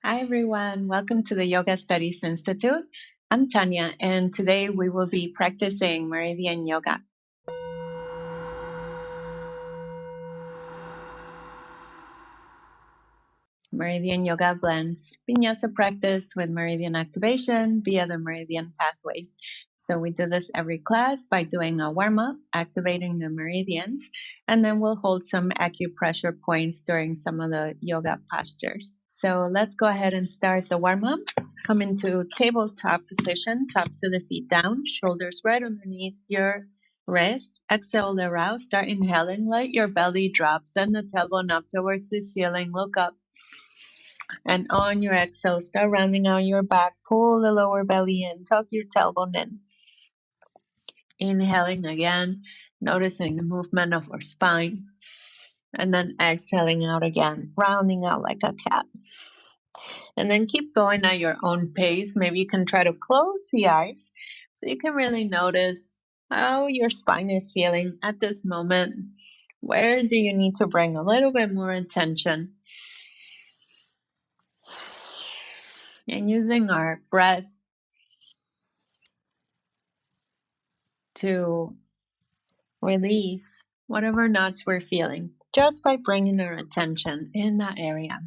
Hi everyone, welcome to the Yoga Studies Institute. I'm Tanya, and today we will be practicing Meridian Yoga. Meridian Yoga blends Vinyasa practice with Meridian Activation via the Meridian pathways. So we do this every class by doing a warm-up, activating the meridians, and then we'll hold some acupressure points during some of the yoga postures. So let's go ahead and start the warm-up. Come into tabletop position, tops of the feet down, shoulders right underneath your wrist. Exhale, the row. Start inhaling, let your belly drop. Send the tailbone up towards the ceiling. Look up. And on your exhale, start rounding out your back. Pull the lower belly in. Tuck your tailbone in. Inhaling again, noticing the movement of our spine. And then exhaling out again, rounding out like a cat. And then keep going at your own pace. Maybe you can try to close the eyes so you can really notice how your spine is feeling at this moment. Where do you need to bring a little bit more attention? And using our breath to release whatever knots we're feeling just by bringing our attention in that area.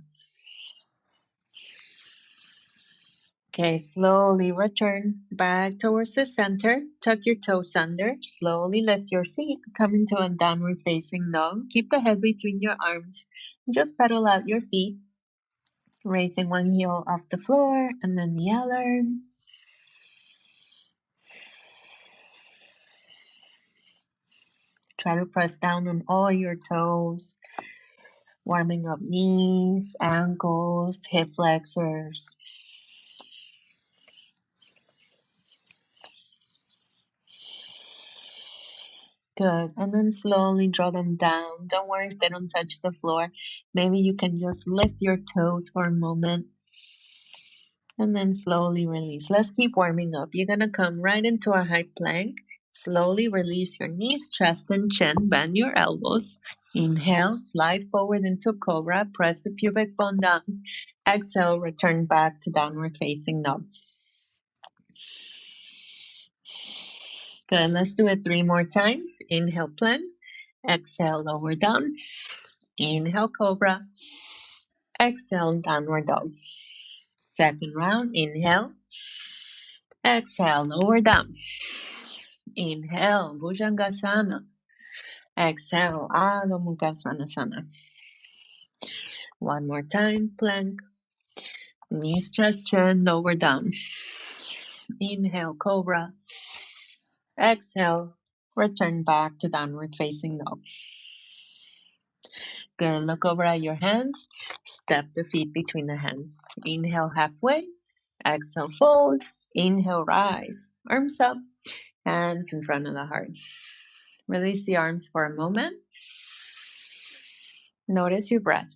Okay, slowly return back towards the center. Tuck your toes under. Slowly lift your seat. Come into a downward facing dog. Keep the head between your arms. Just pedal out your feet. Raising one heel off the floor and then the other. Try to press down on all your toes. Warming up knees, ankles, hip flexors. Good. And then slowly draw them down. Don't worry if they don't touch the floor. Maybe you can just lift your toes for a moment. And then slowly release. Let's keep warming up. You're going to come right into a high plank. Slowly release your knees, chest, and chin. Bend your elbows. Inhale, slide forward into cobra. Press the pubic bone down. Exhale, return back to downward facing dog. Good. Let's do it 3 more times. Inhale, plank. Exhale, lower down. Inhale, cobra. Exhale, downward dog. Second round. Inhale. Exhale, lower down. Inhale, Bhujangasana. Exhale, Adho Mukha Svanasana. One more time, plank. Knees, chest, chin, lower down. Inhale, cobra. Exhale, return back to downward facing dog. Good. Look over at your hands. Step the feet between the hands. Inhale, halfway. Exhale, fold. Inhale, rise. Arms up. Hands in front of the heart. Release the arms for a moment. Notice your breath.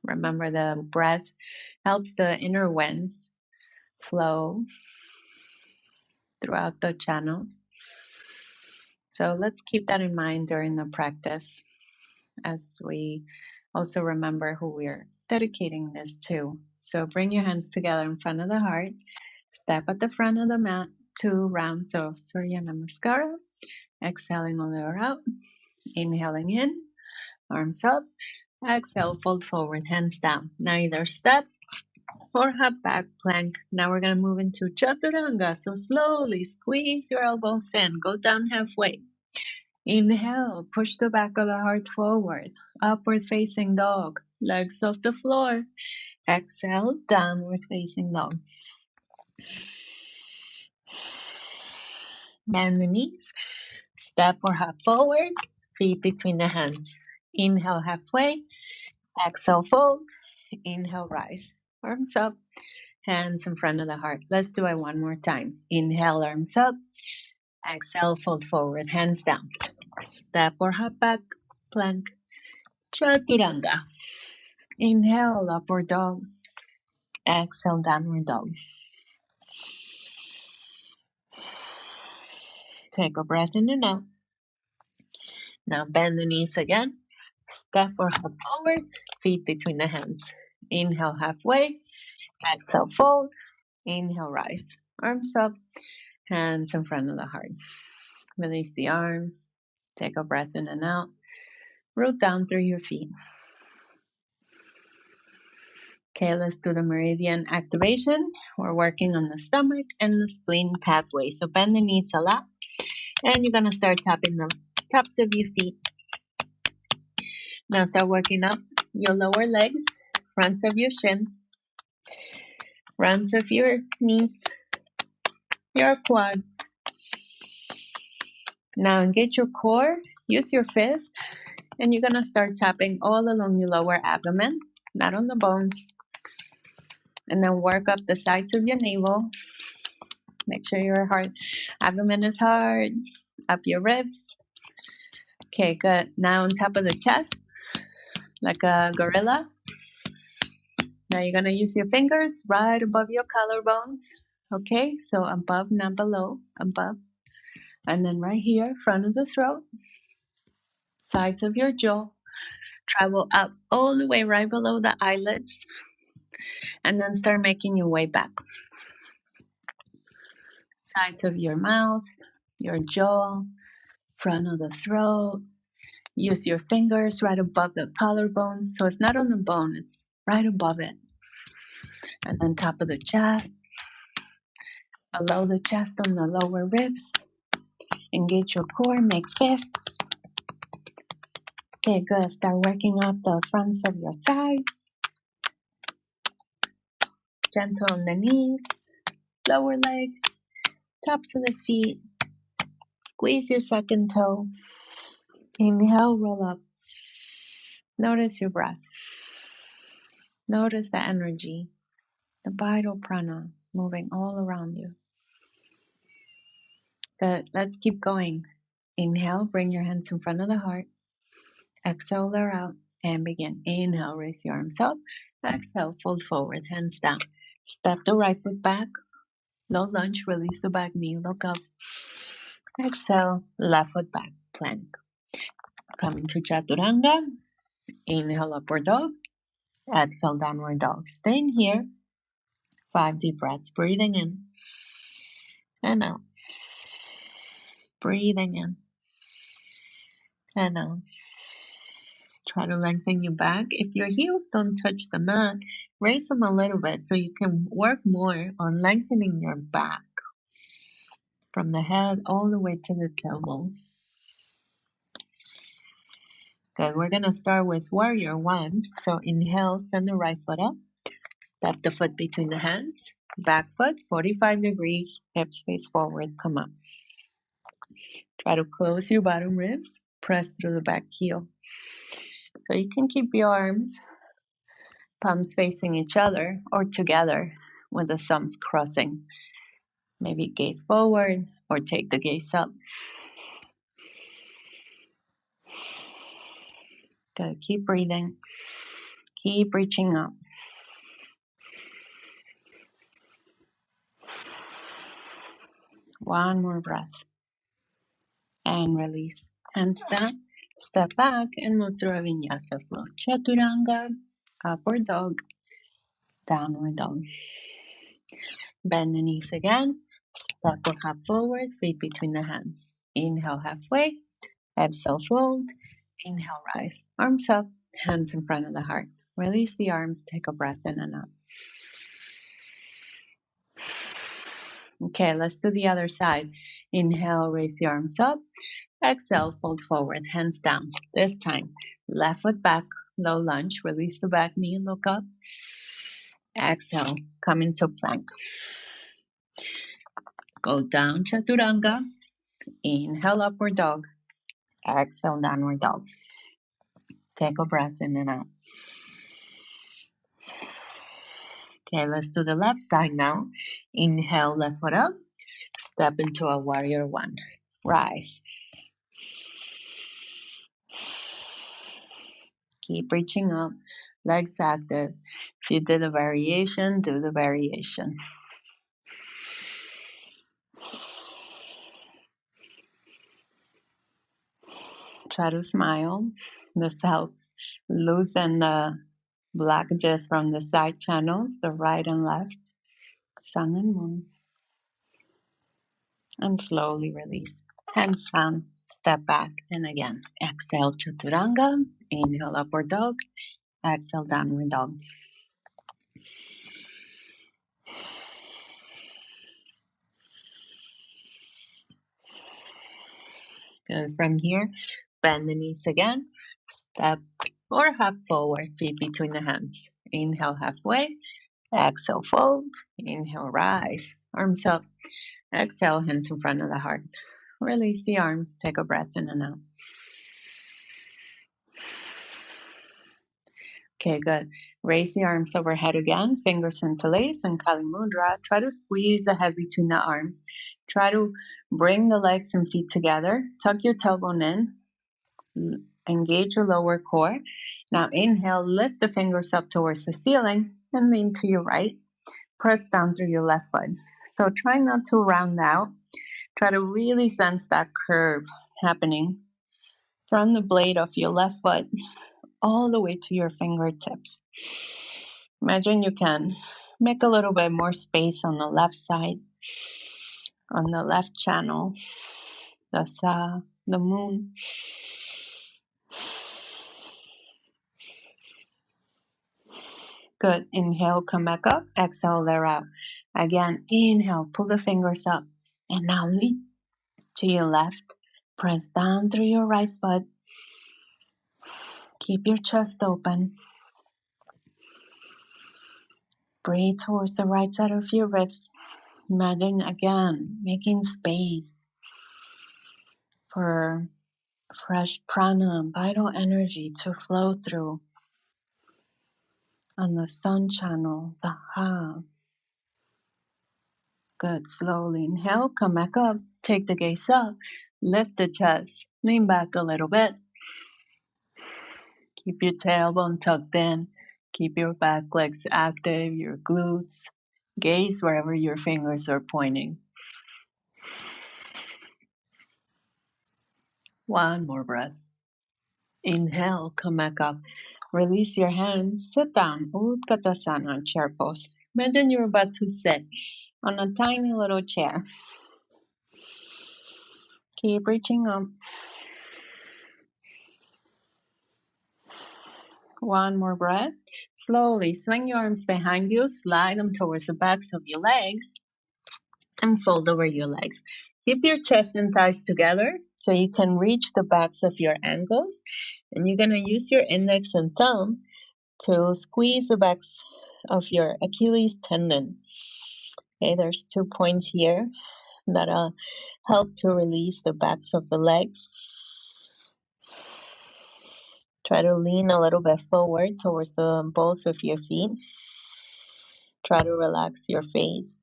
Remember, the breath helps the inner winds flow throughout the channels. So let's keep that in mind during the practice as we also remember who we're dedicating this to. So bring your hands together in front of the heart. Step at the front of the mat. 2 rounds of Surya Namaskara. Exhaling all the way out. Inhaling in. Arms up. Exhale, fold forward, hands down. Now either step or hop back plank. Now we're going to move into Chaturanga. So slowly squeeze your elbows in. Go down halfway. Inhale, push the back of the heart forward. Upward facing dog. Legs off the floor. Exhale, downward facing dog. Bend the knees. Step or hop forward. Feet between the hands. Inhale halfway. Exhale, fold. Inhale, rise. Arms up. Hands in front of the heart. Let's do it one more time. Inhale, arms up. Exhale, fold forward, hands down. Step or hop back, plank. Chaturanga. Inhale, upward dog. Exhale, downward dog. Take a breath in and out. Now bend the knees again. Step or hop forward, feet between the hands. Inhale halfway. Exhale, fold. Inhale, rise. Arms up, hands in front of the heart. Release the arms. Take a breath in and out. Root down through your feet. Okay, let's do the Meridian Activation. We're working on the stomach and the spleen pathway. So bend the knees a lot. And you're going to start tapping the tops of your feet. Now start working up your lower legs, fronts of your shins, fronts of your knees, your quads. Now engage your core, use your fist, and you're going to start tapping all along your lower abdomen, not on the bones. And then work up the sides of your navel. Make sure your heart abdomen is hard, up your ribs. Okay, good. Now on top of the chest, like a gorilla. Now you're going to use your fingers right above your collarbones. Okay, so above, not below, above. And then right here, front of the throat, sides of your jaw. Travel up all the way right below the eyelids. And then start making your way back. Sides of your mouth, your jaw, front of the throat. Use your fingers right above the collarbone. So it's not on the bone, it's right above it. And then top of the chest, below the chest on the lower ribs. Engage your core, make fists. Okay, good. Start working up the fronts of your thighs. Gentle on the knees, lower legs, tops of the feet. Squeeze your second toe. Inhale, roll up. Notice your breath. Notice the energy, the vital prana moving all around you. Good. Let's keep going. Inhale, bring your hands in front of the heart. Exhale, they're out. And begin. Inhale, raise your arms up. Exhale, fold forward, hands down. Step the right foot back. Low lunge, release the back knee, look up. Exhale, left foot back, plank. Coming to Chaturanga. Inhale, upward dog. Exhale, downward dog. Stay in here. 5 deep breaths. Breathing in and out. Breathing in and out. Try to lengthen your back. If your heels don't touch the mat, raise them a little bit so you can work more on lengthening your back from the head all the way to the tailbone. Good. We're going to start with warrior one. So inhale, send the right foot up. Step the foot between the hands. Back foot, 45 degrees. Hips face forward. Come up. Try to close your bottom ribs. Press through the back heel. So you can keep your arms, palms facing each other or together with the thumbs crossing. Maybe gaze forward or take the gaze up. Good. Keep breathing. Keep reaching up. One more breath. And release. Hands down. Step back and move through a vinyasa flow. Chaturanga, upward dog, downward dog. Bend the knees again. Step or hop forward, feet between the hands. Inhale halfway. Exhale, fold. Inhale, rise. Arms up, hands in front of the heart. Release the arms. Take a breath in and out. Okay, let's do the other side. Inhale, raise the arms up. Exhale, fold forward, hands down. This time, left foot back, low lunge. Release the back knee, look up. Exhale, come into plank. Go down, Chaturanga. Inhale, upward dog. Exhale, downward dog. Take a breath in and out. Okay, let's do the left side now. Inhale, left foot up. Step into a warrior one. Rise. Keep reaching up. Legs active. If you did a variation, do the variation. Try to smile. This helps loosen the blockages from the side channels, the right and left, sun and moon. And slowly release. Hands down, step back, and again, exhale, Chaturanga. Inhale, upward dog. Exhale, downward dog. Good. From here, bend the knees again. Step or hop forward, feet between the hands. Inhale, halfway. Exhale, fold. Inhale, rise. Arms up. Exhale, hands in front of the heart. Release the arms. Take a breath in and out. Okay, good. Raise the arms overhead again, fingers interlace, and Kali Mudra. Try to squeeze the head between the arms. Try to bring the legs and feet together. Tuck your tailbone in. Engage your lower core. Now inhale, lift the fingers up towards the ceiling and lean to your right. Press down through your left foot. So try not to round out. Try to really sense that curve happening from the blade of your left foot all the way to your fingertips. Imagine you can make a little bit more space on the left side, on the left channel, the moon. Good. Inhale, come back up. Exhale, there out. Again, inhale, pull the fingers up. And now lean to your left. Press down through your right foot. Keep your chest open. Breathe towards the right side of your ribs. Imagine again making space for fresh prana, vital energy to flow through on the sun channel, the ha. Good. Slowly inhale, come back up, take the gaze up, lift the chest, lean back a little bit. Keep your tailbone tucked in, keep your back legs active, your glutes. Gaze wherever your fingers are pointing. One more breath. Inhale, come back up. Release your hands, sit down, Utkatasana, chair pose. Imagine you're about to sit on a tiny little chair. Keep reaching up. One more breath. Slowly swing your arms behind you, slide them towards the backs of your legs, and fold over your legs. Keep your chest and thighs together so you can reach the backs of your ankles. And you're going to use your index and thumb to squeeze the backs of your Achilles tendon. Okay, there's 2 points here that help to release the backs of the legs. Try to lean a little bit forward towards the balls of your feet. Try to relax your face.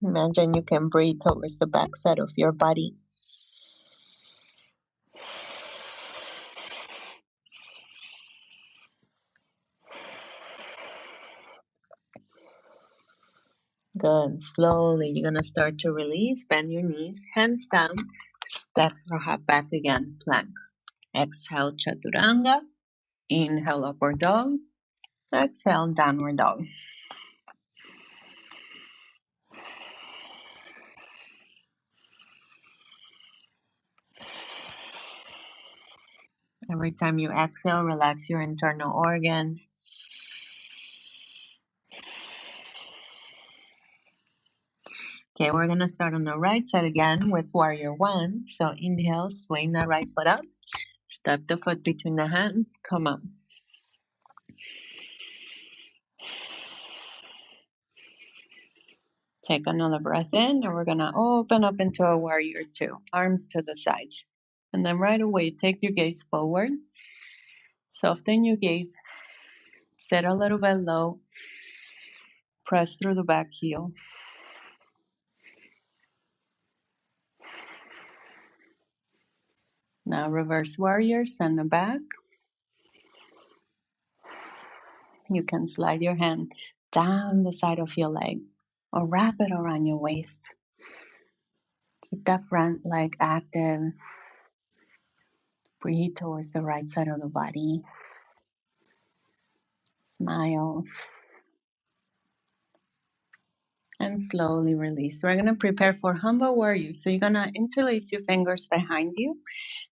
Imagine you can breathe towards the backside of your body. Good. Slowly, you're going to start to release. Bend your knees, hands down. Step or hop back again, plank. Exhale, Chaturanga. Inhale, upward dog. Exhale, downward dog. Every time you exhale, relax your internal organs. Okay, we're going to start on the right side again with warrior one. So inhale, swing that right foot up. Step the foot between the hands. Come up. Take another breath in, and we're going to open up into a warrior two. Arms to the sides. And then right away, take your gaze forward. Soften your gaze. Sit a little bit low. Press through the back heel. Now reverse warrior, send them back. You can slide your hand down the side of your leg or wrap it around your waist. Keep that front leg active. Breathe towards the right side of the body. Smile. And slowly release. We're going to prepare for humble warrior. So you're going to interlace your fingers behind you.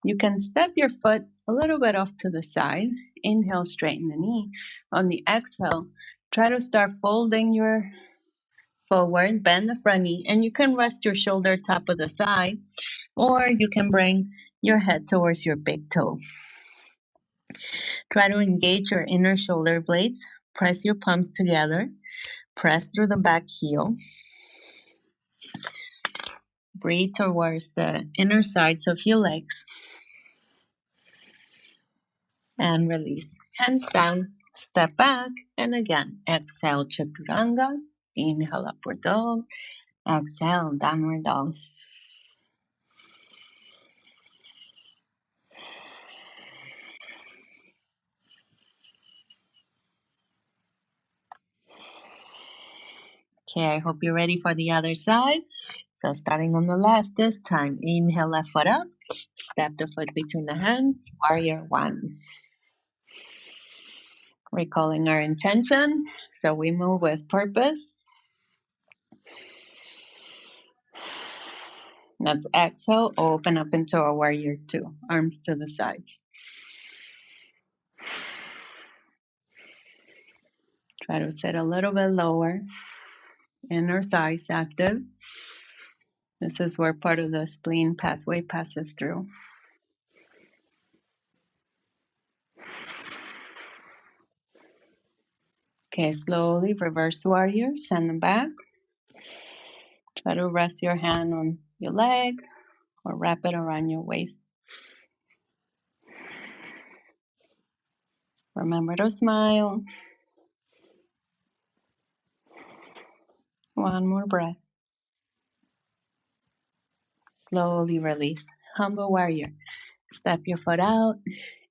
You can step your foot a little bit off to the side. Inhale, straighten the knee. On the exhale, try to start folding your forward, bend the front knee, and you can rest your shoulder top of the thigh, or you can bring your head towards your big toe. Try to engage your inner shoulder blades. Press your palms together. Press through the back heel. Breathe towards the inner sides of your legs. And release. Hands down, step back, and again, exhale, Chaturanga. Inhale, upward dog. Exhale, downward dog. Okay, I hope you're ready for the other side. So starting on the left this time, inhale, left foot up. Step the foot between the hands, warrior one. Recalling our intention, so we move with purpose. Let's exhale, open up into a warrior two, arms to the sides. Try to sit a little bit lower, inner thighs active. This is where part of the spleen pathway passes through. Okay, slowly reverse warrior, send them back. Try to rest your hand on your leg or wrap it around your waist. Remember to smile. One more breath. Slowly release. Humble warrior. Step your foot out.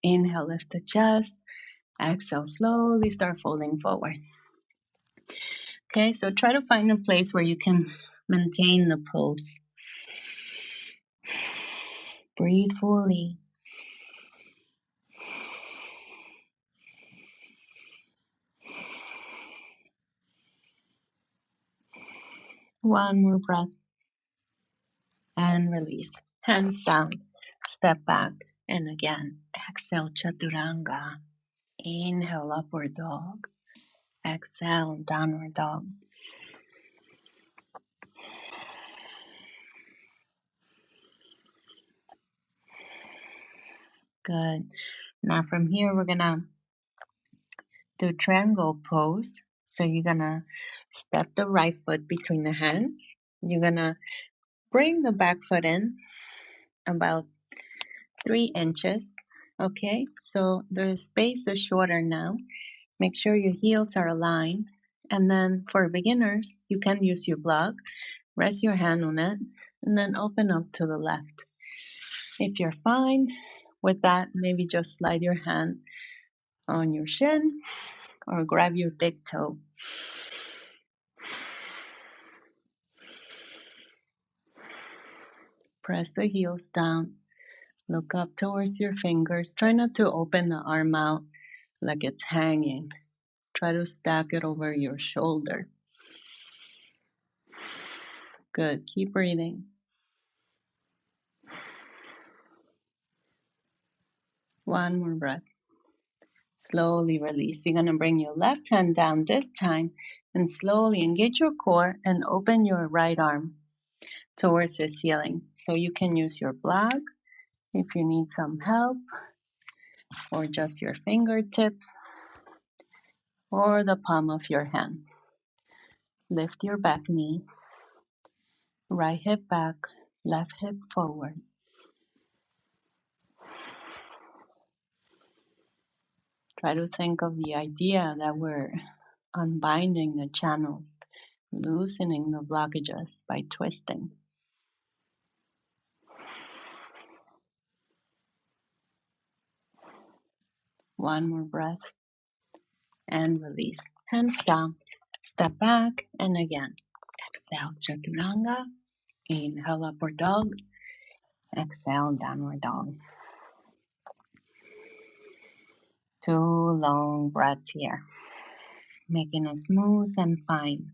Inhale, lift the chest. Exhale, slowly start folding forward. Okay, so try to find a place where you can maintain the pose. Breathe fully. One more breath. And release. Hands down. Step back. And again, exhale, Chaturanga. Inhale, upward dog. Exhale, downward dog. Good. Now from here, we're gonna do triangle pose. So you're gonna step the right foot between the hands. You're gonna bring the back foot in about 3 inches. Okay, so the space is shorter now. Make sure your heels are aligned. And then for beginners, you can use your block. Rest your hand on it and then open up to the left. If you're fine with that, maybe just slide your hand on your shin or grab your big toe. Press the heels down. Look up towards your fingers. Try not to open the arm out like it's hanging. Try to stack it over your shoulder. Good. Keep breathing. One more breath. Slowly release. You're going to bring your left hand down this time and slowly engage your core and open your right arm towards the ceiling. So you can use your block if you need some help, or just your fingertips or the palm of your hand. Lift your back knee, right hip back, left hip forward. Try to think of the idea that we're unbinding the channels, loosening the blockages by twisting. One more breath and release. Hands down, step back, and again. Exhale, Chaturanga. Inhale, upward dog. Exhale, downward dog. 2 long breaths here, making it smooth and fine.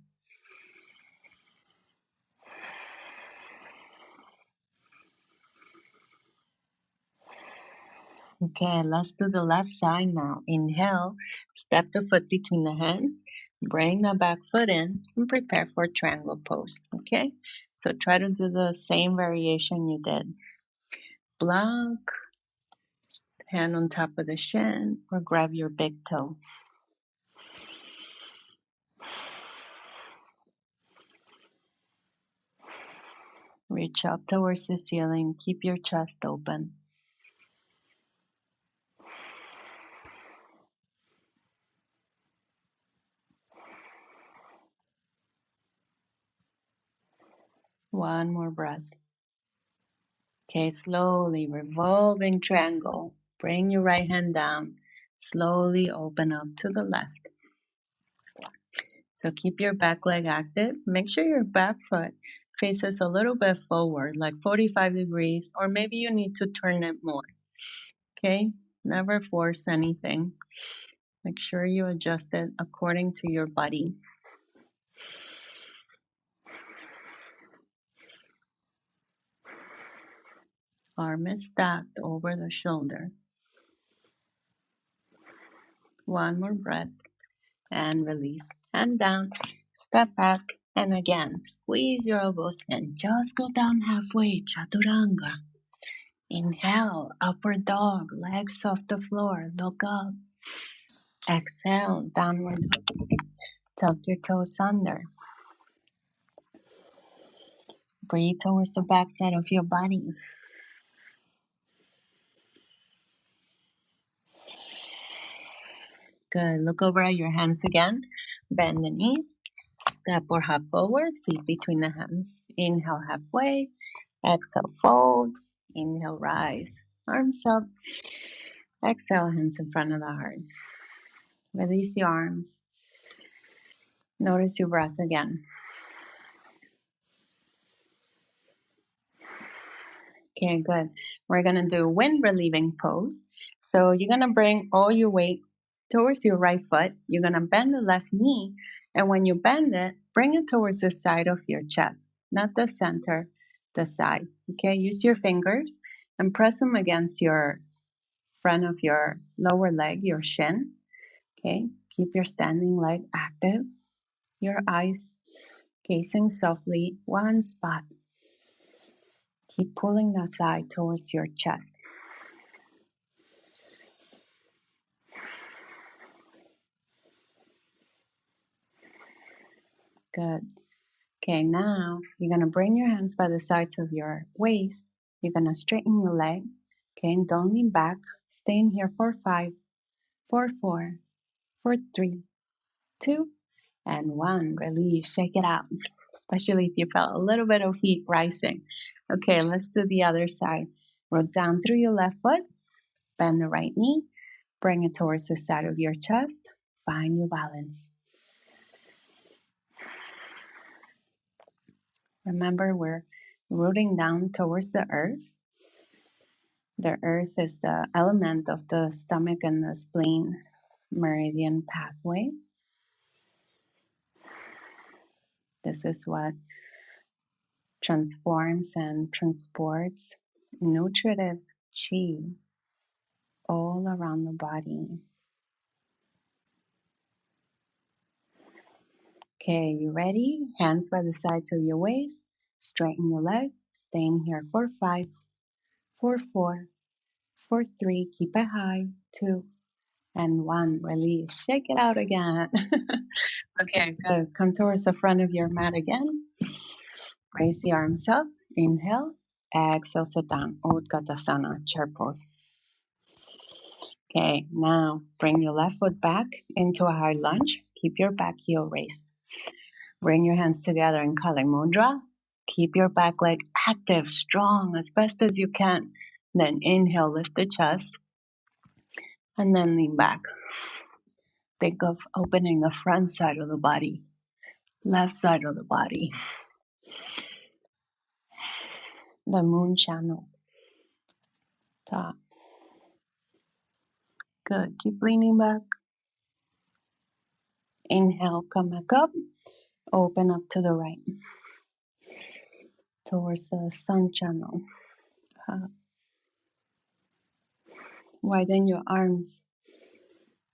Okay, let's do the left side now. Inhale, step the foot between the hands, bring the back foot in, and prepare for triangle pose. Okay, so try to do the same variation you did. Block, hand on top of the shin, or grab your big toe. Reach up towards the ceiling, keep your chest open. One more breath. Okay, slowly revolving triangle. Bring your right hand down. Slowly open up to the left. So keep your back leg active. Make sure your back foot faces a little bit forward, like 45 degrees, or maybe you need to turn it more. Okay, never force anything. Make sure you adjust it according to your body. Arm is stacked over the shoulder. One more breath and release. Hand down, step back, and again, squeeze your elbows in. Just go down halfway, Chaturanga. Inhale, upward dog, legs off the floor, look up. Exhale, downward dog. Tuck your toes under. Breathe towards the back side of your body. Good. Look over at your hands again. Bend the knees. Step or hop forward, feet between the hands. Inhale halfway. Exhale, fold. Inhale, rise. Arms up. Exhale, hands in front of the heart. Release the arms. Notice your breath again. Okay, good. We're going to do wind relieving pose. So you're going to bring all your weight towards your right foot. You're going to bend the left knee. And when you bend it, bring it towards the side of your chest, not the center, the side. Okay, use your fingers and press them against your front of your lower leg, your shin. Okay, keep your standing leg active. Your eyes gazing softly, one spot. Keep pulling the thigh towards your chest. Good. Okay, now you're going to bring your hands by the sides of your waist. You're going to straighten your leg. Okay, and don't lean back. Stay in here for 5, for 4, for 3, 2, and 1. Release. Shake it out, especially if you felt a little bit of heat rising. Okay, let's do the other side. Root down through your left foot. Bend the right knee. Bring it towards the side of your chest. Find your balance. Remember, we're rooting down towards the earth. The earth is the element of the stomach and the spleen meridian pathway. This is what transforms and transports nutritive chi all around the body. Okay, you ready? Hands by the sides of your waist. Straighten your leg. Staying here for 5, for 4, for 3. Keep it high. 2, and 1. Release. Shake it out again. Okay, good. Come towards the front of your mat again. Raise the arms up. Inhale. Exhale, sit down. Utkatasana, chair pose. Okay, now bring your left foot back into a high lunge. Keep your back heel raised. Bring your hands together in Kali Mudra. Keep your back leg active, strong, as best as you can. Then inhale, lift the chest, and then lean back. Think of opening the front side of the body, left side of the body, the moon channel, top. Good. Keep leaning back. Inhale, come back up. Open up to the right, towards the sun channel. Widen your arms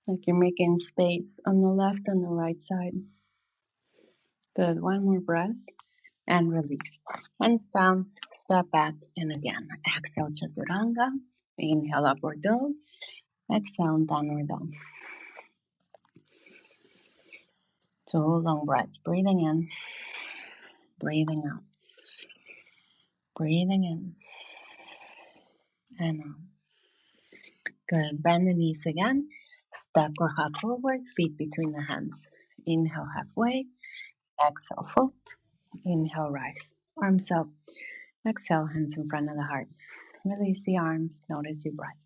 like you're making space on the left and the right side. Good. One more breath and release. Hands down, step back, and again. Exhale, Chaturanga. Inhale, upward dog. Exhale, downward dog. 2 long breaths. Breathing in, breathing out. Breathing in and out. Good. Bend the knees again. Step or hop forward, feet between the hands. Inhale, halfway. Exhale, fold. Inhale, rise. Arms up. Exhale, hands in front of the heart. Release the arms. Notice your breath.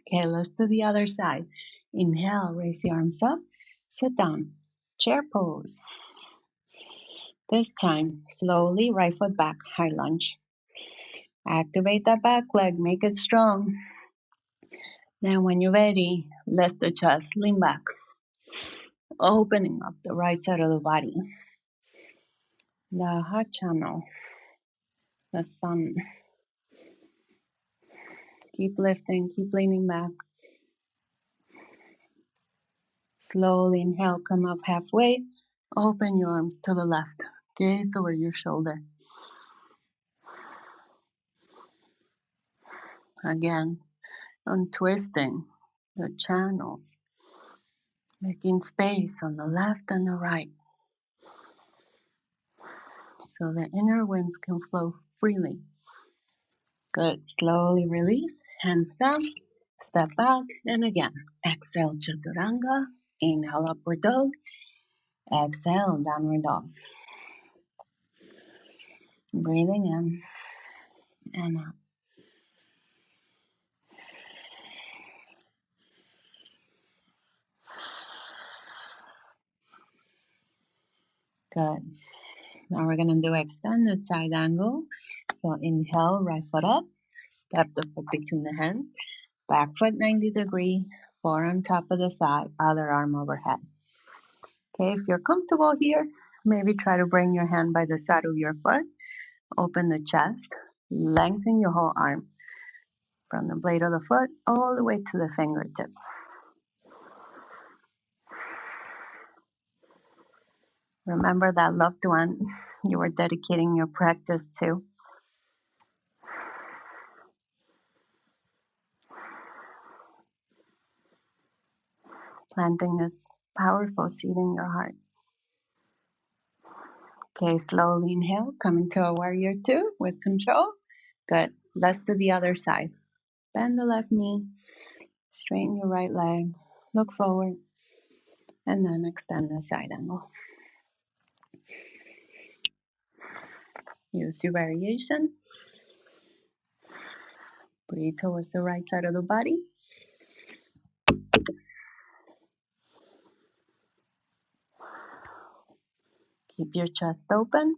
Okay, let's do the other side. Inhale, raise the arms up. Sit down. Chair pose. This time, slowly, right foot back, high lunge. Activate that back leg, make it strong. Then when you're ready, lift the chest, lean back. Opening up the right side of the body. The heart channel, the sun. Keep lifting, keep leaning back. Slowly inhale, come up halfway. Open your arms to the left. Gaze over your shoulder. Again, untwisting the channels. Making space on the left and the right. So the inner winds can flow freely. Good. Slowly release. Hands down. Step back. And again. Exhale, Chaturanga. Inhale, upward dog. Exhale, downward dog. Breathing in and out. Good. Now we're going to do extended side angle. So inhale, right foot up. Step the foot between the hands. Back foot 90 degree. Forearm top of the thigh. Other arm overhead. Okay, if you're comfortable here, maybe try to bring your hand by the side of your foot. Open the chest. Lengthen your whole arm. From the blade of the foot all the way to the fingertips. Remember that loved one you were dedicating your practice to. Planting this powerful seed in your heart. Okay, slowly inhale, come into a warrior two with control. Good. Let's do the other side. Bend the left knee, straighten your right leg, look forward, and then extend the side angle. Use your variation. Breathe towards the right side of the body. Keep your chest open.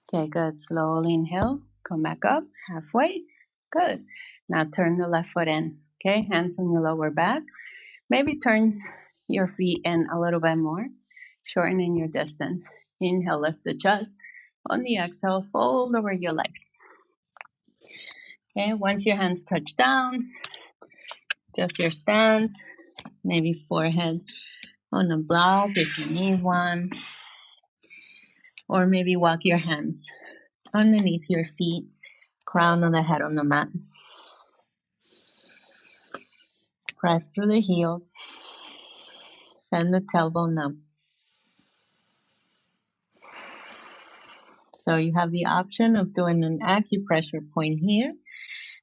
Okay, good. Slowly inhale. Come back up. Halfway. Good. Now turn the left foot in. Okay, hands on your lower back. Maybe turn your feet in a little bit more. Shortening your distance. Inhale, lift the chest. On the exhale, fold over your legs. Okay, once your hands touch down, just your stance. Maybe forehead on a block if you need one. Or maybe walk your hands underneath your feet, crown of the head on the mat. Press through the heels. Send the tailbone up. So you have the option of doing an acupressure point here.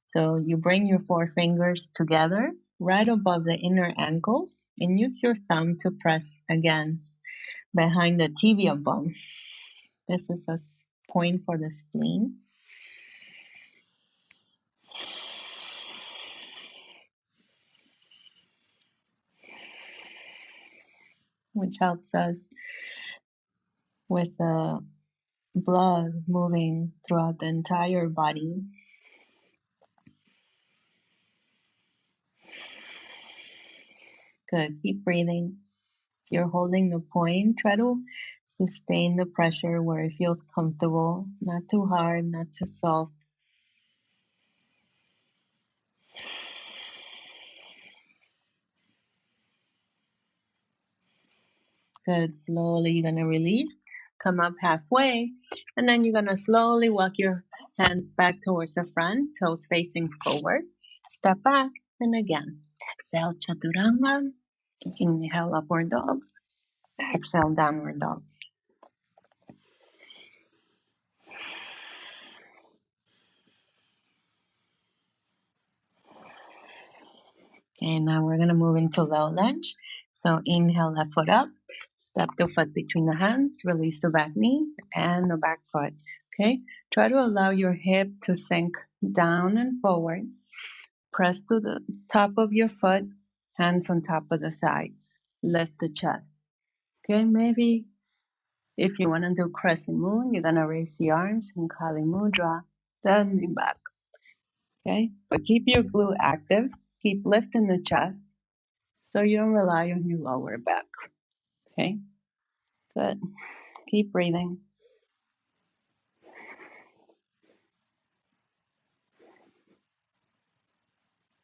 So you bring your 4 fingers together right above the inner ankles and use your thumb to press against behind the tibia bone. This is a point for the spleen. Which helps us with the blood moving throughout the entire body. Good. Keep breathing. If you're holding the point, try to sustain the pressure where it feels comfortable, not too hard, not too soft. Good. Slowly, you're going to release. Come up halfway. And then you're going to slowly walk your hands back towards the front, toes facing forward. Step back. And again. Exhale, Chaturanga. Inhale, upward dog. Exhale, downward dog. Okay, now we're going to move into low lunge. So inhale, left foot up. Step the foot between the hands. Release the back knee and the back foot. Okay, try to allow your hip to sink down and forward. Press to the top of your foot, hands on top of the thigh. Lift the chest. Okay, maybe if you want to do Crescent Moon, you're going to raise the arms in Kali Mudra, then lean back. Okay, but keep your glute active. Keep lifting the chest so you don't rely on your lower back. Okay, good. Keep breathing.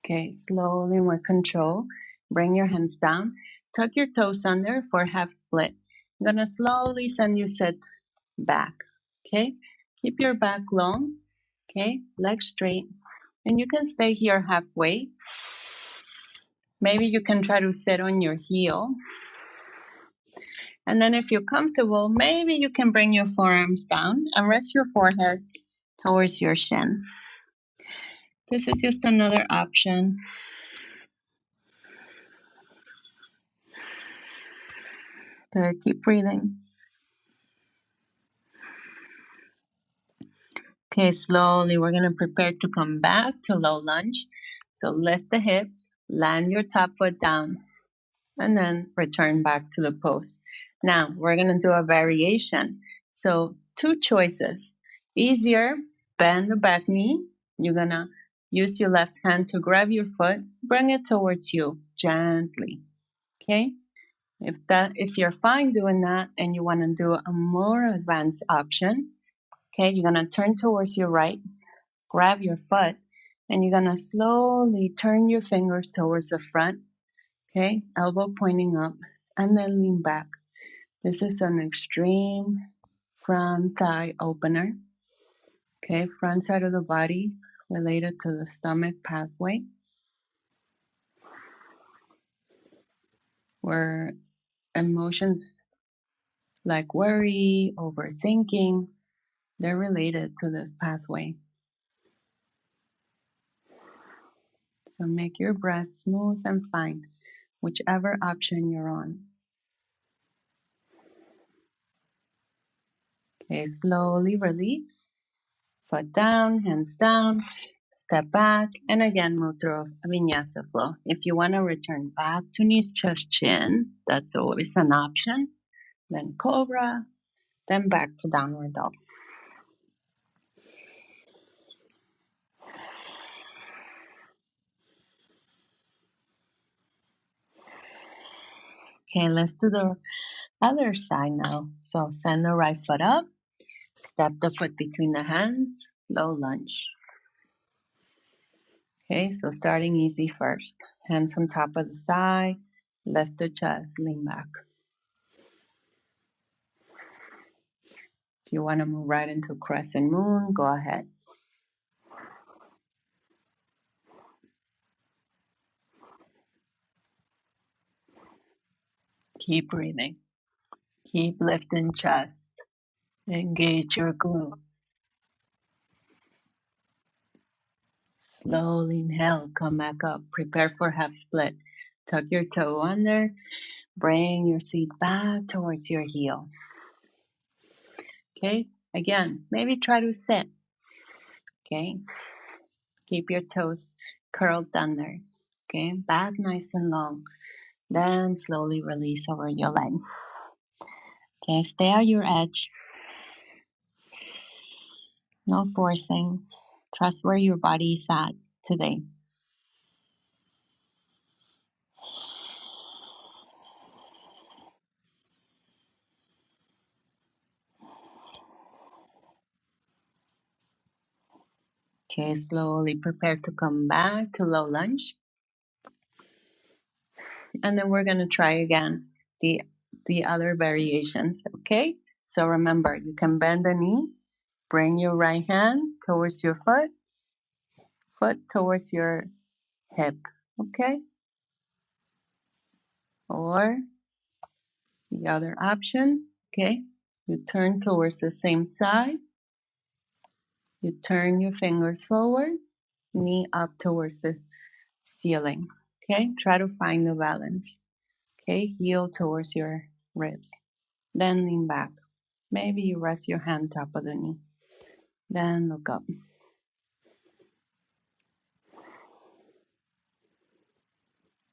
Okay, slowly and with control, bring your hands down. Tuck your toes under for half split. I'm gonna slowly send you sit back. Okay, keep your back long. Okay, legs straight, and you can stay here halfway. Maybe you can try to sit on your heel. And then if you're comfortable, maybe you can bring your forearms down and rest your forehead towards your shin. This is just another option. Good, keep breathing. Okay, slowly we're gonna prepare to come back to low lunge. So lift the hips, land your top foot down, and then return back to the pose. Now we're gonna do a variation. So two choices. Easier, bend the back knee. You're gonna use your left hand to grab your foot, bring it towards you gently. Okay? If you're fine doing that and you want to do a more advanced option, okay, you're gonna turn towards your right, grab your foot, and you're gonna slowly turn your fingers towards the front, okay, elbow pointing up, and then lean back. This is an extreme front thigh opener, okay, front side of the body related to the stomach pathway, where emotions like worry, overthinking, they're related to this pathway. So make your breath smooth and fine, whichever option you're on. Okay, slowly release. Foot down, hands down, step back, and again move through a vinyasa flow. If you want to return back to knees, chest, chin, that's always an option. Then cobra, then back to downward dog. Okay, let's do the other side now. So send the right foot up, step the foot between the hands, low lunge. Okay, so starting easy first. Hands on top of the thigh, lift the chest, lean back. If you want to move right into Crescent Moon, go ahead. Keep breathing. Keep lifting chest. Engage your glute. Slowly inhale, come back up. Prepare for half split. Tuck your toe under. Bring your seat back towards your heel. Okay, again, maybe try to sit. Okay, keep your toes curled under. Okay, back nice and long. Then slowly release over your leg. Okay, stay at your edge. No forcing. Trust where your body is at today. Okay, slowly prepare to come back to low lunge. And then we're going to try again the other variations, okay? So remember, you can bend the knee, bring your right hand towards your foot towards your hip, okay? Or the other option, okay? You turn towards the same side, you turn your fingers forward, knee up towards the ceiling, okay? Try to find the balance, okay? Heel towards your ribs, then lean back. Maybe you rest your hand top of the knee. Then look up.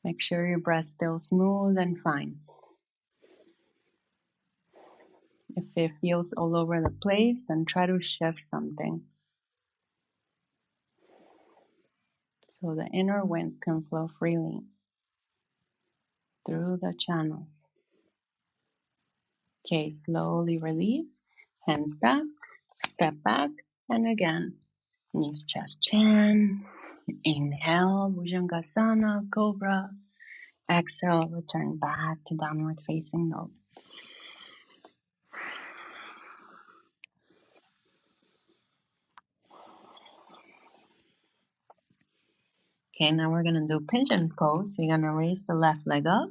Make sure your breath still smooth and fine. If it feels all over the place, then try to shift something so the inner winds can flow freely through the channels. Okay, slowly release. Hands up, step back, and again. Knees, chest, chin. Inhale, Bhujangasana, Cobra. Exhale, return back to downward facing dog. Okay, now we're gonna do pigeon pose. So you're gonna raise the left leg up,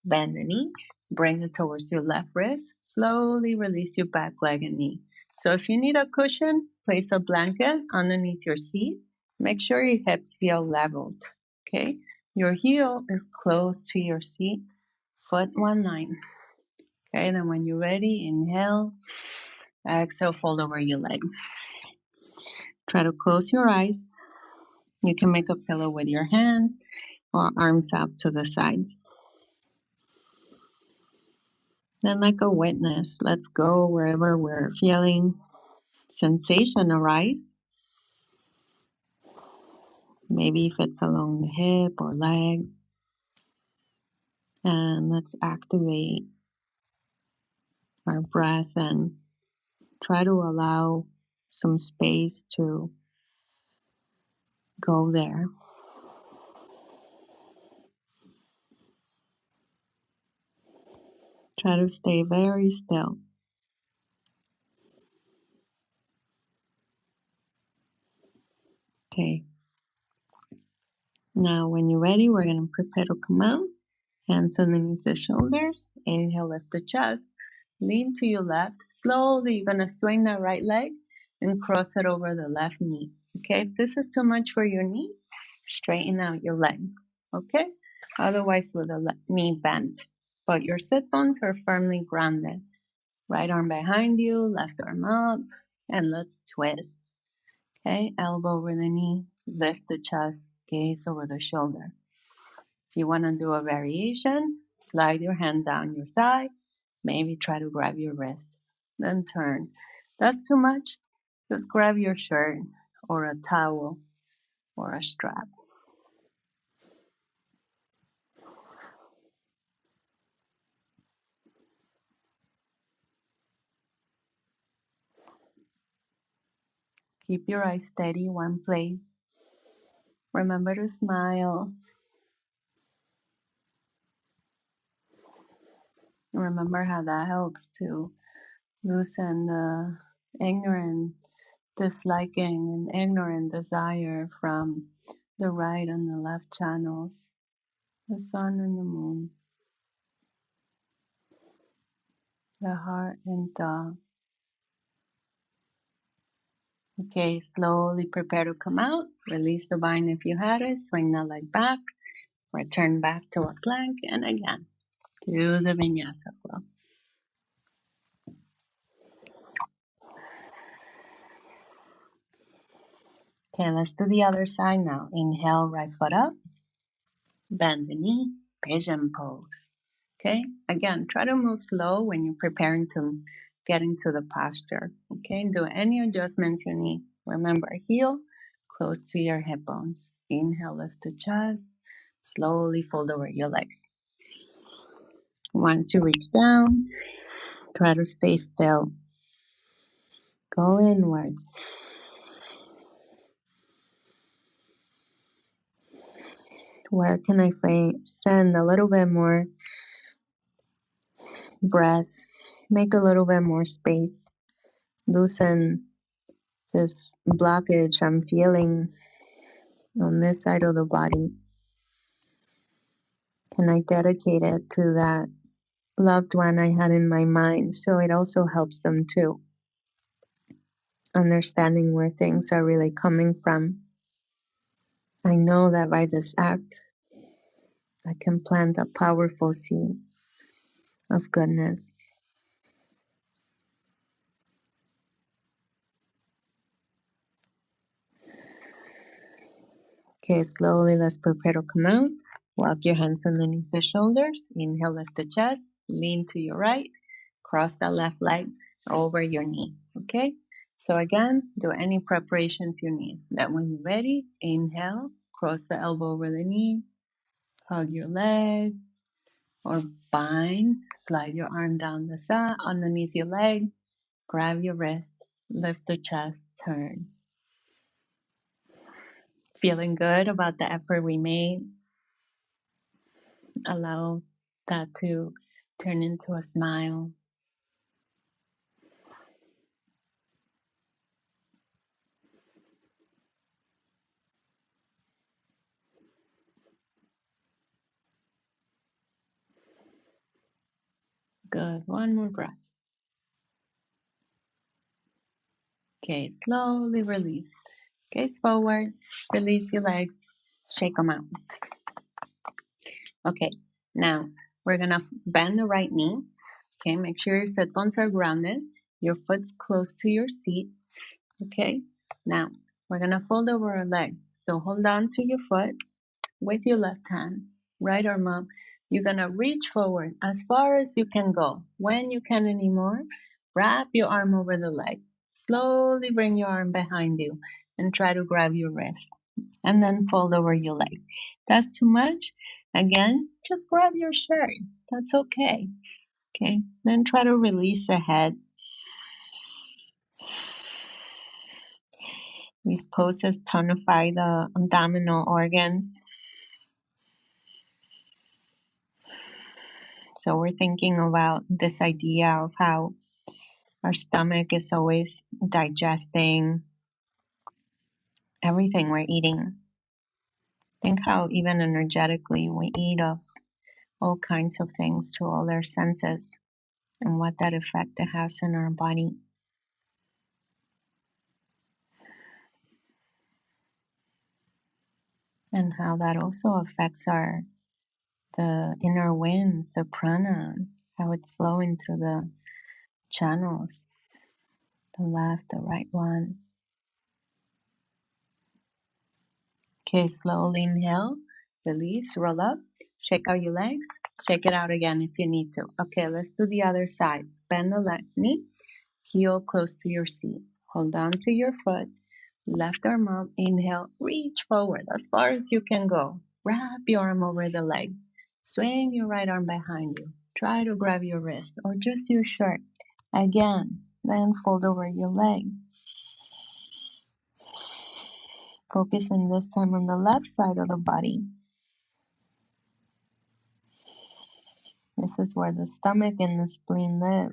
bend the knee, bring it towards your left wrist, slowly release your back leg and knee. So if you need a cushion, place a blanket underneath your seat. Make sure your hips feel leveled, okay? Your heel is close to your seat, foot one line. Okay, then when you're ready, inhale, exhale, fold over your leg. Try to close your eyes. You can make a pillow with your hands or arms out to the sides. Then, like a witness, let's go wherever we're feeling sensation arise. Maybe if it's along the hip or leg. And let's activate our breath and try to allow some space to go there. Try to stay very still. Okay. Now, when you're ready, we're going to prepare to come out. Hands underneath the shoulders. Inhale, lift the chest. Lean to your left. Slowly, you're going to swing that right leg and cross it over the left knee. Okay, if this is too much for your knee, straighten out your leg. Okay, otherwise, with the knee bent. But your sit bones are firmly grounded. Right arm behind you, left arm up, and let's twist. Okay, elbow over the knee, lift the chest, gaze over the shoulder. If you want to do a variation, slide your hand down your thigh, maybe try to grab your wrist, then turn. That's too much? Just grab your shirt or a towel or a strap. Keep your eyes steady, one place. Remember to smile. Remember how that helps to loosen the ignorant disliking and ignorant desire from the right and the left channels, the sun and the moon, the heart and dog. Okay, slowly prepare to come out. Release the bind if you had it. Swing the leg back. Return back to a plank. And again, to the vinyasa flow. Okay, let's do the other side now. Inhale, right foot up. Bend the knee. Pigeon pose. Okay, again, try to move slow when you're preparing to get into the posture. Okay, do any adjustments you need. Remember, heel close to your hip bones. Inhale, lift the chest. Slowly fold over your legs. Once you reach down, try to stay still. Go inwards. Where can I send a little bit more breath? Make a little bit more space. Loosen this blockage I'm feeling on this side of the body. Can I dedicate it to that loved one I had in my mind, so it also helps them too. Understanding where things are really coming from. I know that by this act, I can plant a powerful seed of goodness. Okay, slowly let's prepare to come out. Walk your hands underneath the shoulders. Inhale, lift the chest. Lean to your right. Cross that left leg over your knee. Okay? So again, do any preparations you need. Then when you're ready, inhale, cross the elbow over the knee, hug your leg, or bind. Slide your arm down the side underneath your leg. Grab your wrist, lift the chest, turn. Feeling good about the effort we made. Allow that to turn into a smile. Good. One more breath. Okay, slowly release. Gaze forward, release your legs, shake them out. Okay, now we're gonna bend the right knee. Okay, make sure your sit bones are grounded. Your foot's close to your seat. Okay, now we're gonna fold over our leg. So hold on to your foot with your left hand, right arm up. You're gonna reach forward as far as you can go. When you can anymore, wrap your arm over the leg. Slowly bring your arm behind you and try to grab your wrist and then fold over your leg. That's too much. Again, just grab your shirt. That's okay. Okay. Then try to release the head. These poses tonify the abdominal organs. So we're thinking about this idea of how our stomach is always digesting everything we're eating. Think how even energetically we eat of all kinds of things through all our senses and what that effect it has in our body. And how that also affects the inner winds, the prana, how it's flowing through the channels, the left, the right one. Okay, slowly inhale, release, roll up, shake out your legs, shake it out again if you need to. Okay, let's do the other side. Bend the left knee, heel close to your seat. Hold on to your foot, left arm up, inhale, reach forward as far as you can go. Wrap your arm over the leg. Swing your right arm behind you. Try to grab your wrist or just your shirt. Again, then fold over your leg. Focusing this time on the left side of the body. This is where the stomach and the spleen live.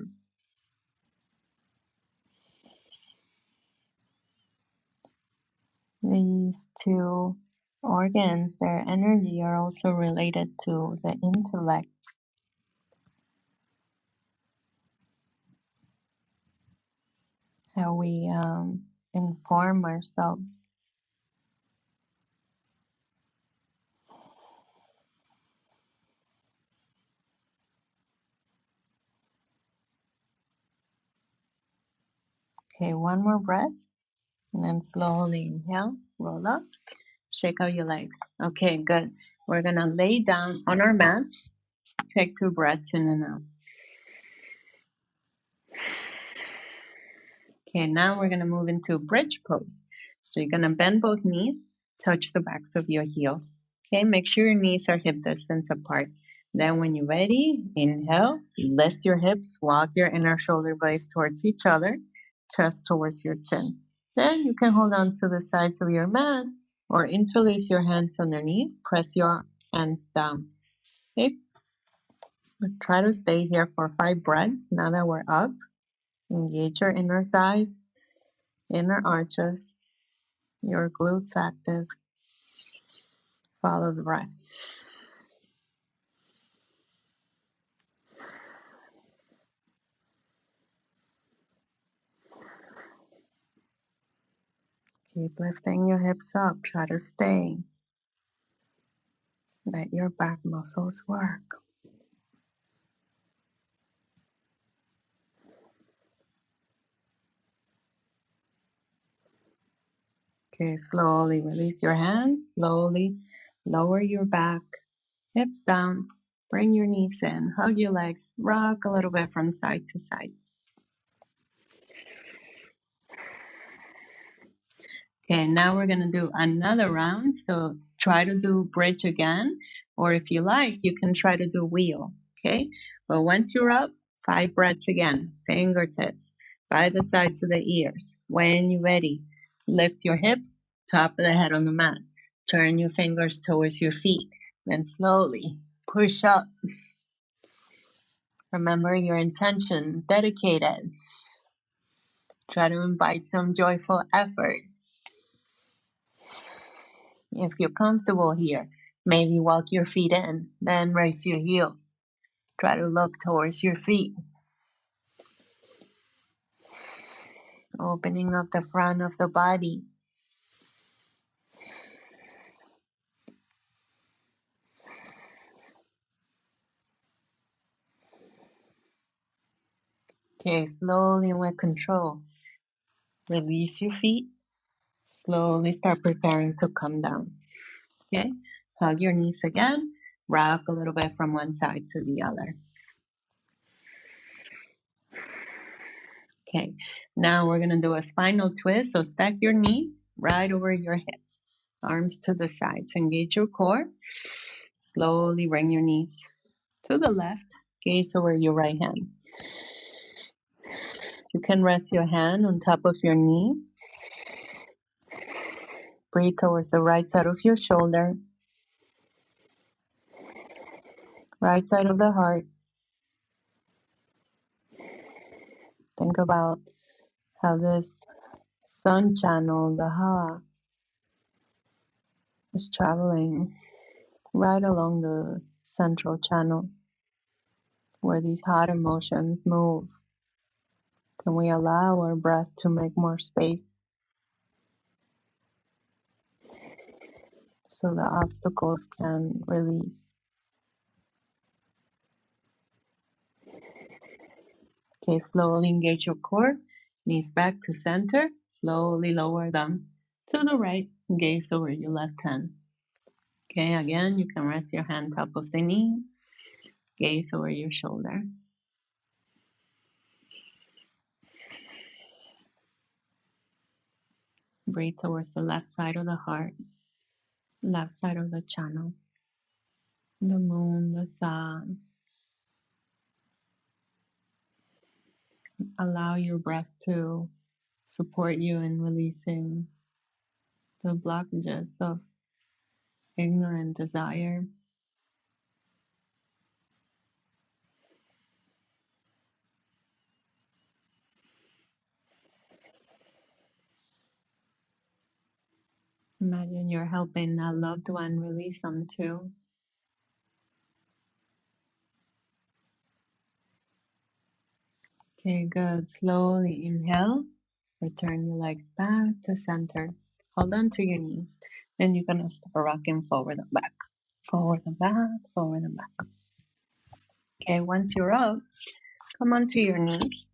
These two organs, their energy are also related to the intellect. How we inform ourselves. Okay, one more breath. And then slowly inhale, roll up, shake out your legs. Okay, good. We're going to lay down on our mats. Take 2 breaths in and out. Okay, now we're going to move into bridge pose. So you're going to bend both knees, touch the backs of your heels. Okay, make sure your knees are hip distance apart. Then when you're ready, inhale, lift your hips, walk your inner shoulder blades towards each other, chest towards your chin. Then you can hold on to the sides of your mat or interlace your hands underneath, press your hands down. Okay, try to stay here for 5 breaths. Now that we're up, engage your inner thighs, inner arches, your glutes active. Follow the breath. Keep lifting your hips up. Try to stay. Let your back muscles work. Okay, slowly release your hands. Slowly lower your back, hips down. Bring your knees in. Hug your legs. Rock a little bit from side to side. Okay, now we're gonna do another round. So try to do bridge again, or if you like, you can try to do wheel. Okay, but once you're up, 5 breaths again. Fingertips by the sides of the ears. When you're ready, lift your hips, top of the head on the mat. Turn your fingers towards your feet. Then slowly push up. Remember your intention, dedicated. Try to invite some joyful effort. If you're comfortable here, maybe walk your feet in, then raise your heels. Try to look towards your feet. Opening up the front of the body. Okay, slowly and with control. Release your feet. Slowly start preparing to come down. Okay, hug your knees again. Rock a little bit from one side to the other. Okay, now we're gonna do a spinal twist. So stack your knees right over your hips. Arms to the sides. Engage your core. Slowly bring your knees to the left. Gaze over your right hand. You can rest your hand on top of your knee. Breathe towards the right side of your shoulder. Right side of the heart. Think about how this sun channel, the Ha, is traveling right along the central channel where these hot emotions move. Can we allow our breath to make more space so the obstacles can release? Okay, slowly engage your core, knees back to center, slowly lower them to the right, gaze over your left hand. Okay, again, you can rest your hand top of the knee, gaze over your shoulder. Breathe towards the left side of the heart, left side of the channel, the moon, the sun. Allow your breath to support you in releasing the blockages of ignorant desire. Imagine you're helping a loved one release them too. Okay, good. Slowly inhale. Return your legs back to center. Hold on to your knees. Then you're gonna start rocking forward and back. Forward and back, forward and back. Okay, once you're up, come onto your knees.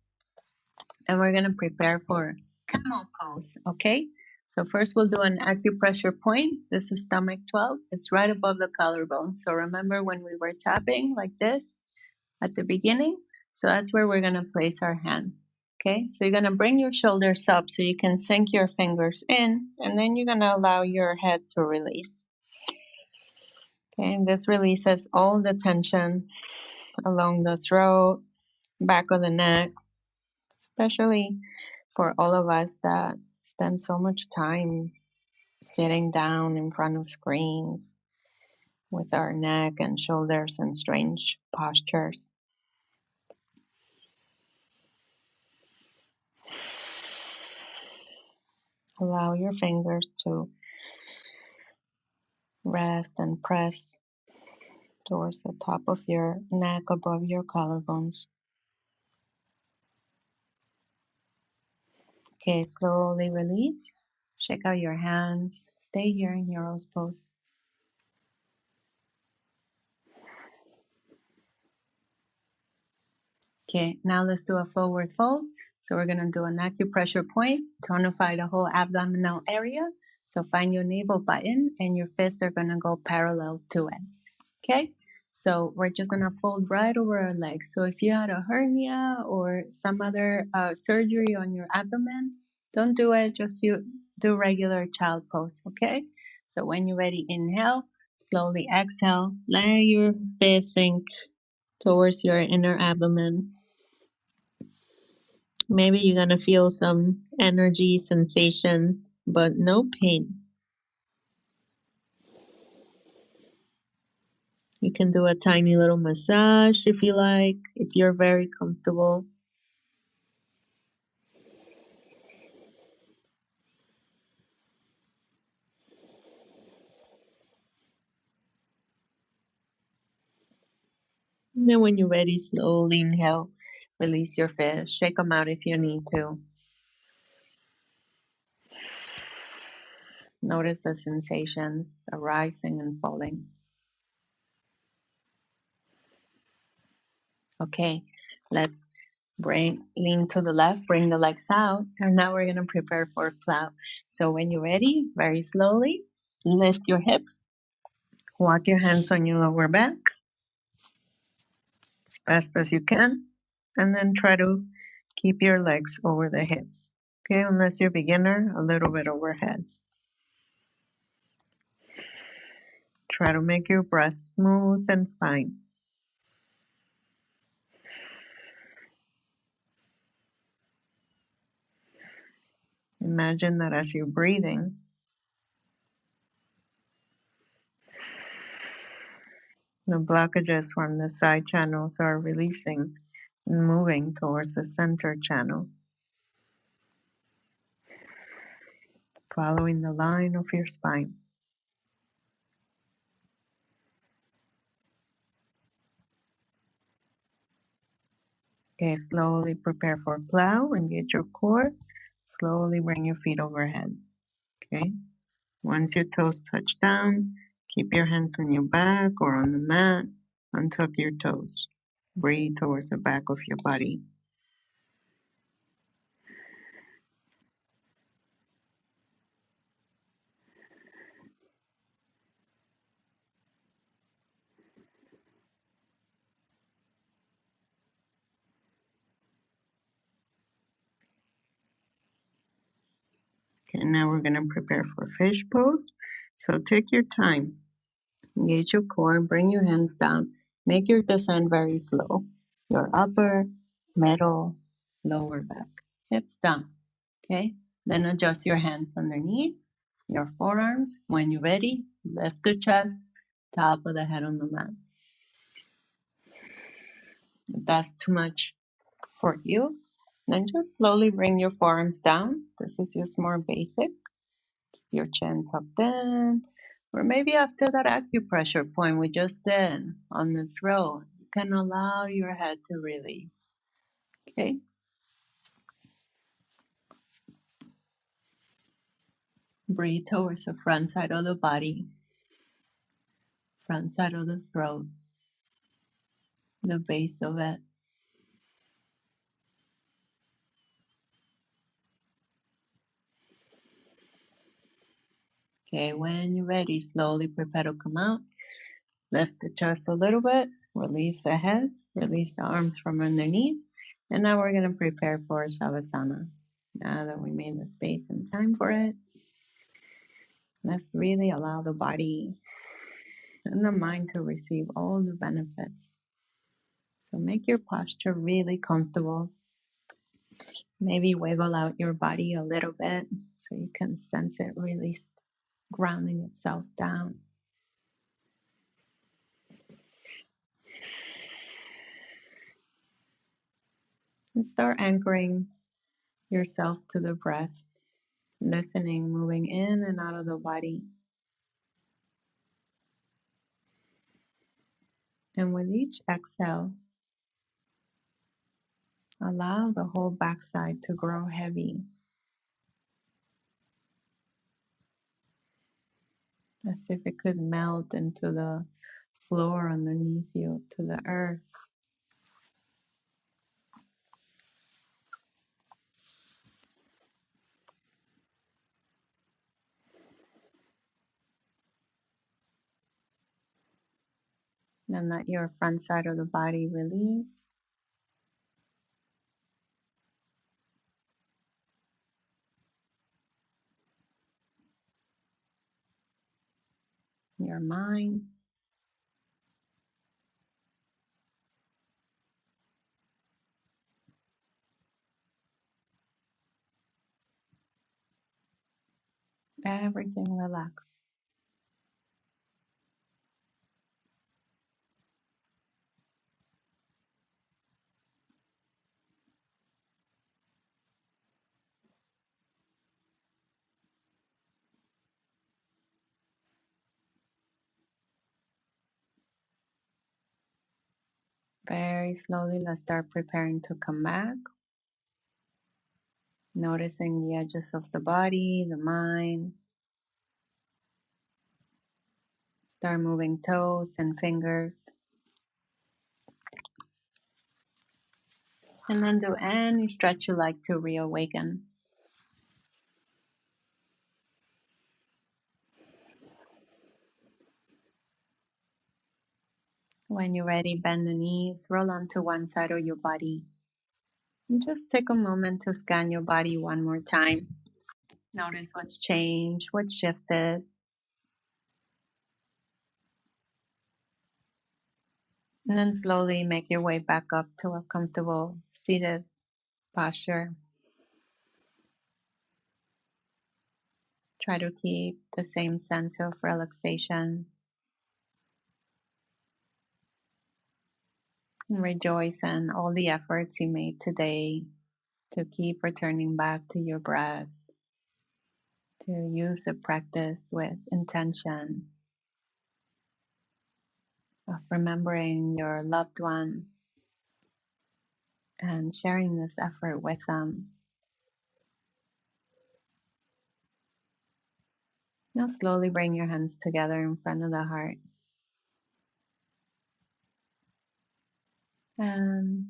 And we're gonna prepare for camel pose, okay? So first we'll do an acupressure point. This is stomach 12. It's right above the collarbone. So remember when we were tapping like this at the beginning? So that's where we're gonna place our hands. Okay, so you're gonna bring your shoulders up so you can sink your fingers in, and then you're gonna allow your head to release. Okay, and this releases all the tension along the throat, back of the neck, especially for all of us that spend so much time sitting down in front of screens with our neck and shoulders in strange postures. Allow your fingers to rest and press towards the top of your neck above your collarbones. Okay, slowly release. Shake out your hands. Stay here in your rose pose. Okay, now let's do a forward fold. So we're gonna do an acupressure point, tonify the whole abdominal area. So find your navel button and your fists are gonna go parallel to it. Okay, so we're just gonna fold right over our legs. So if you had a hernia or some other surgery on your abdomen, don't do it, just you do regular child pose, okay? So when you're ready, inhale, slowly exhale, let your fist sink towards your inner abdomen. Maybe you're gonna feel some energy sensations, but no pain. You can do a tiny little massage if you like, if you're very comfortable. And then when you're ready, slowly inhale, release your fish, shake them out if you need to. Notice the sensations arising and falling. Okay, let's lean to the left, bring the legs out, and now we're gonna prepare for plow. So when you're ready, very slowly, lift your hips, walk your hands on your lower back as fast as you can, and then try to keep your legs over the hips. Okay, unless you're a beginner, a little bit overhead. Try to make your breath smooth and fine. Imagine that as you're breathing, the blockages from the side channels are releasing and moving towards the center channel, following the line of your spine. Okay, slowly prepare for plow, engage your core, slowly bring your feet overhead. Okay, once your toes touch down, keep your hands on your back or on the mat, untuck your toes. Breathe towards the back of your body. Okay, now we're going to prepare for fish pose. So take your time. Engage your core, bring your hands down. Make your descent very slow. Your upper, middle, lower back. Hips down. Okay? Then adjust your hands underneath your forearms. When you're ready, lift the chest, top of the head on the mat. If that's too much for you, then just slowly bring your forearms down. This is just more basic. Your chin tucked in, or maybe after that acupressure point we just did on the throat, you can allow your head to release. Okay. Breathe towards the front side of the body, front side of the throat, the base of it. Okay, when you're ready, slowly prepare to come out. Lift the chest a little bit, release the head, release the arms from underneath, And now we're going to prepare for Sabasana. Now that we made the space and time for it, let's really allow the body and the mind to receive all the benefits. So make your posture really comfortable. Maybe wiggle out your body a little bit so you can sense it really grounding itself down. And start anchoring yourself to the breath, listening, moving in and out of the body. And with each exhale, allow the whole backside to grow heavy, as if it could melt into the floor underneath you, to the earth. And let your front side of the body release. Your mind. Everything relax. Very slowly, let's start preparing to come back. Noticing the edges of the body, the mind. Start moving toes and fingers. And then do any stretch you like to reawaken. When you're ready, bend the knees, roll onto one side of your body. And just take a moment to scan your body one more time. Notice what's changed, what's shifted. And then slowly make your way back up to a comfortable seated posture. Try to keep the same sense of relaxation. And rejoice in all the efforts you made today to keep returning back to your breath, to use the practice with intention of remembering your loved one and sharing this effort with them. Now slowly bring your hands together in front of the heart. And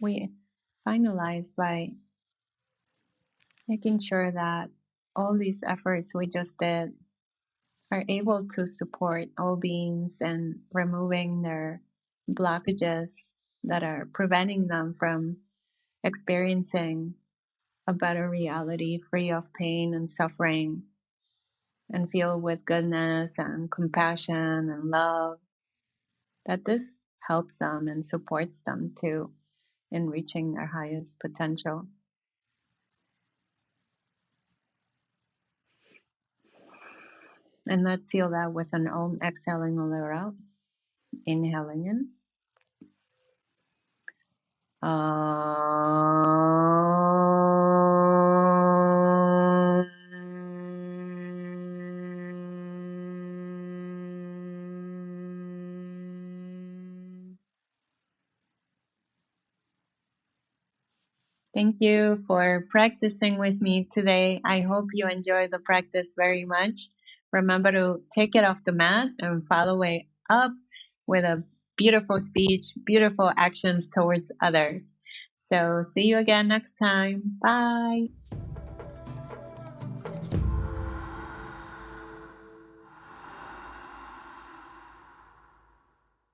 we finalize by making sure that all these efforts we just did are able to support all beings and removing their blockages that are preventing them from experiencing a better reality free of pain and suffering and filled with goodness and compassion and love, that this helps them and supports them too in reaching their highest potential. And let's seal that with an Om, exhaling all the way out, inhaling in. Thank you for practicing with me today. I hope you enjoy the practice very much. Remember to take it off the mat and follow it up with a beautiful speech, beautiful actions towards others. So see you again next time. Bye.